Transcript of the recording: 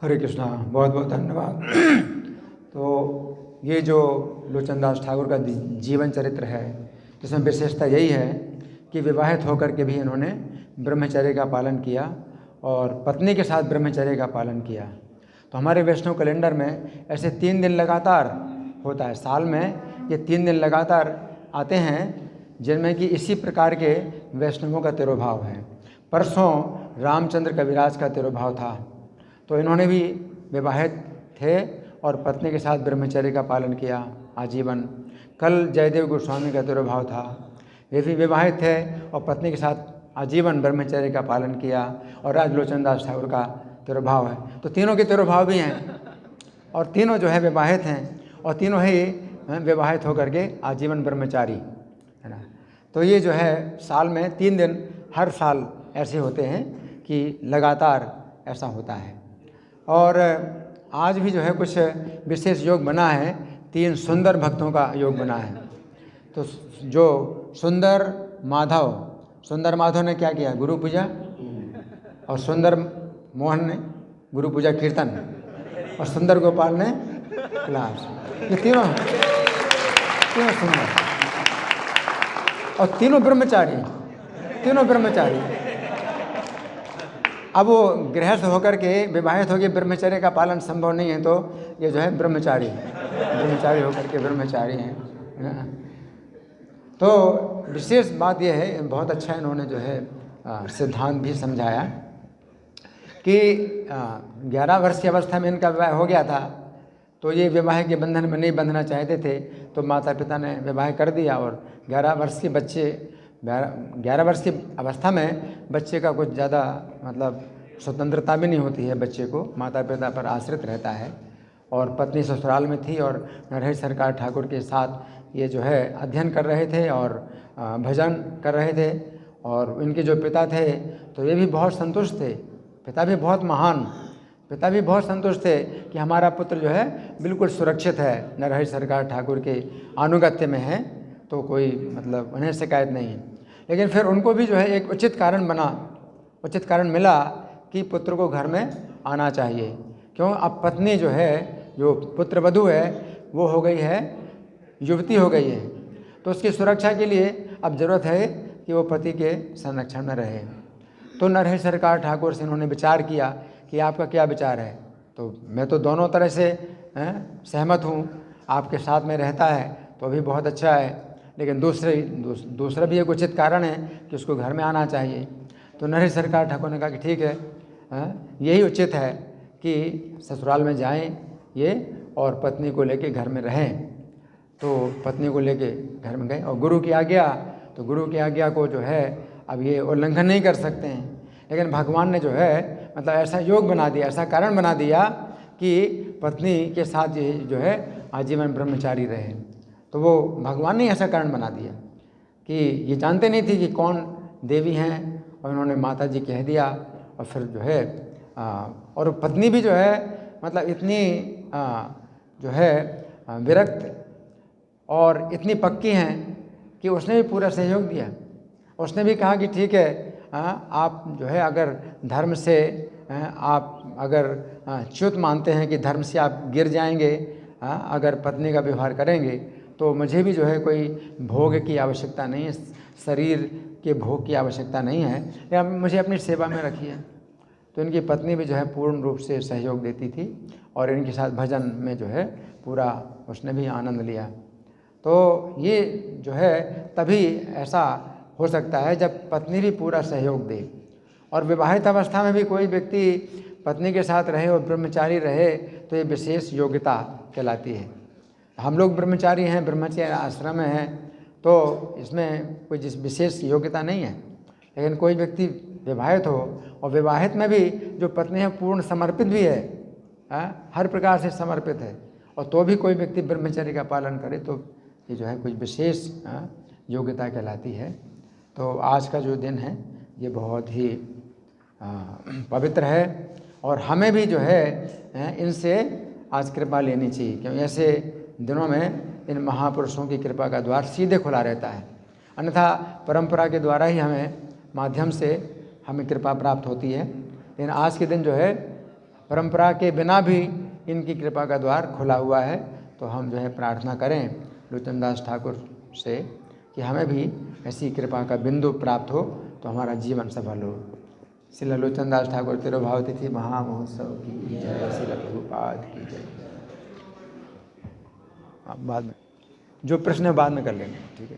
हरे कृष्णा, बहुत बहुत धन्यवाद। तो ये जो लोचन दास ठाकुर का जीवन चरित्र है, जिसमें विशेषता यही है कि विवाहित होकर के भी इन्होंने ब्रह्मचर्य का पालन किया और पत्नी के साथ ब्रह्मचर्य का पालन किया। तो हमारे वैष्णव कैलेंडर में ऐसे 3 दिन लगातार होता है, साल में ये 3 दिन लगातार आते हैं, जिनमें कि इसी प्रकार के वैष्णवों का तिरोभाव है। परसों रामचंद्र कविराज का तिरोभाव था, तो इन्होंने भी विवाहित थे और पत्नी के साथ ब्रह्मचर्य का पालन किया आजीवन। कल जयदेव गोस्वामी का तिरोभाव था, वे भी विवाहित थे और पत्नी के साथ आजीवन ब्रह्मचर्य का पालन किया। और आज लोचन दास ठाकुर का तिरोभाव है, तो तीनों के तिरोभाव भी हैं और तीनों जो है विवाहित हैं और तीनों ही विवाहित होकर के आजीवन ब्रह्मचारी है ना। तो ये जो है साल में 3 दिन हर साल ऐसे होते हैं कि लगातार ऐसा होता है। और आज भी जो है कुछ विशेष योग बना है, 3 सुंदर भक्तों का योग बना है। तो जो सुंदर माधव ने क्या किया? गुरु पूजा। और सुंदर मोहन ने गुरु पूजा कीर्तन, और सुंदर गोपाल ने क्लास। ये तीनों सुंदर और तीनों ब्रह्मचारी। अब वो गृहस्थ होकर के विवाहित होकर ब्रह्मचर्य का पालन संभव नहीं है, तो ये जो है ब्रह्मचारी होकर के ब्रह्मचारी हैं। तो विशेष बात यह है, बहुत अच्छा इन्होंने जो है सिद्धांत भी समझाया कि 11 वर्ष की अवस्था में इनका विवाह हो गया था, तो ये विवाह के बंधन में नहीं बंधना चाहते थे, तो माता पिता ने विवाह कर दिया। और 11 वर्ष की अवस्था में बच्चे का कुछ ज़्यादा मतलब स्वतंत्रता भी नहीं होती है, बच्चे को माता पिता पर आश्रित रहता है। और पत्नी ससुराल में थी और नरहरि सरकार ठाकुर के साथ ये जो है अध्ययन कर रहे थे और भजन कर रहे थे। और इनके जो पिता थे तो ये भी बहुत संतुष्ट थे, पिता भी बहुत संतुष्ट थे कि हमारा पुत्र जो है बिल्कुल सुरक्षित है, नरहरि सरकार ठाकुर के अनुगत्य में है, तो कोई मतलब उन्हें शिकायत नहीं है। लेकिन फिर उनको भी जो है एक उचित कारण मिला कि पुत्र को घर में आना चाहिए। क्यों? अब पत्नी जो है, जो पुत्र वधू है, वो हो गई है, युवती हो गई है, तो उसकी सुरक्षा के लिए अब ज़रूरत है कि वो पति के संरक्षण में रहे। तो नरहरि सरकार ठाकुर से उन्होंने विचार किया कि आपका क्या विचार है? तो मैं तो दोनों तरह से सहमत हूँ, आपके साथ में रहता है तो भी बहुत अच्छा है, लेकिन दूसरा भी एक उचित कारण है कि उसको घर में आना चाहिए। तो नरहरि सरकार ठाकुर ने कहा कि ठीक है, यही उचित है कि ससुराल में जाएं ये और पत्नी को लेके घर में रहें। तो पत्नी को लेके घर में गए और गुरु की आज्ञा को जो है अब ये उल्लंघन नहीं कर सकते हैं। लेकिन भगवान ने जो है मतलब ऐसा योग बना दिया, ऐसा कारण बना दिया कि पत्नी के साथ ये जो है आजीवन ब्रह्मचारी रहे। तो वो भगवान ने ऐसा कारण बना दिया कि ये जानते नहीं थे कि कौन देवी हैं, और उन्होंने माता जी कह दिया। और फिर जो है और पत्नी भी जो है मतलब इतनी जो है विरक्त और इतनी पक्की हैं कि उसने भी पूरा सहयोग दिया। उसने भी कहा कि ठीक है, आप जो है अगर धर्म से आप अगर च्युत मानते हैं कि धर्म से आप गिर जाएंगे, अगर पत्नी का व्यवहार करेंगे, तो मुझे भी जो है कोई भोग की आवश्यकता नहीं है, शरीर के भोग की आवश्यकता नहीं है, या मुझे अपनी सेवा में रखिए। तो इनकी पत्नी भी जो है पूर्ण रूप से सहयोग देती थी और इनके साथ भजन में जो है पूरा उसने भी आनंद लिया। तो ये जो है तभी ऐसा हो सकता है जब पत्नी भी पूरा सहयोग दे। और विवाहित अवस्था में भी कोई व्यक्ति पत्नी के साथ रहे और ब्रह्मचारी रहे तो ये विशेष योग्यता कहलाती है। हम लोग ब्रह्मचारी हैं, ब्रह्मचर्य आश्रम में हैं, तो इसमें कोई जिस विशेष योग्यता नहीं है। लेकिन कोई व्यक्ति विवाहित हो और विवाहित में भी जो पत्नी है पूर्ण समर्पित भी है, हर प्रकार से समर्पित है, और तो भी कोई व्यक्ति ब्रह्मचर्य का पालन करे, तो ये जो है कुछ विशेष योग्यता कहलाती है। तो आज का जो दिन है ये बहुत ही पवित्र है और हमें भी जो है इनसे आज कृपा लेनी चाहिए, क्योंकि ऐसे दिनों में इन महापुरुषों की कृपा का द्वार सीधे खुला रहता है। अन्यथा परंपरा के द्वारा ही हमें माध्यम से हमें कृपा प्राप्त होती है। लेकिन आज के दिन जो है परंपरा के बिना भी इनकी कृपा का द्वार खुला हुआ है। तो हम जो है प्रार्थना करें लोचन दास ठाकुर से कि हमें भी ऐसी कृपा का बिंदु प्राप्त हो तो हमारा जीवन सफल हो। श्री लोचन दास ठाकुर तिरुभाव तिथि महामहोत्सव की जय, श्री प्रभुपाद की जय। आप बाद में जो प्रश्न है बाद में कर लेंगे, ठीक है।